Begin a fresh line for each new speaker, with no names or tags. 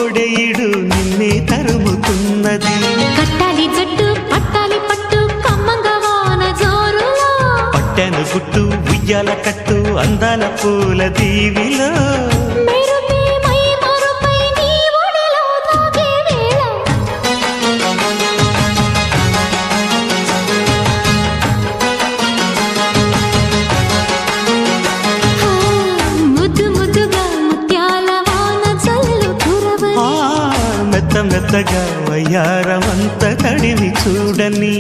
కోడెయిడు నిన్నే తరుముతున్నది.
కట్టాలి జట్టు పట్టాలి పట్టు కమ్మంగా వాన జోరులో,
పట్టెను గుట్టు ఉయ్యాల కట్టు అందాల పూల దీవిలో.
మెరుపే మై మరుపై నీ ఒడిలో తాగే వేళ, ముద్దు ముద్దుగా ముత్యాల వాన చల్లు కురవని,
మెత్త మెత్తగా వయ్యారమంత తడివి చూడని.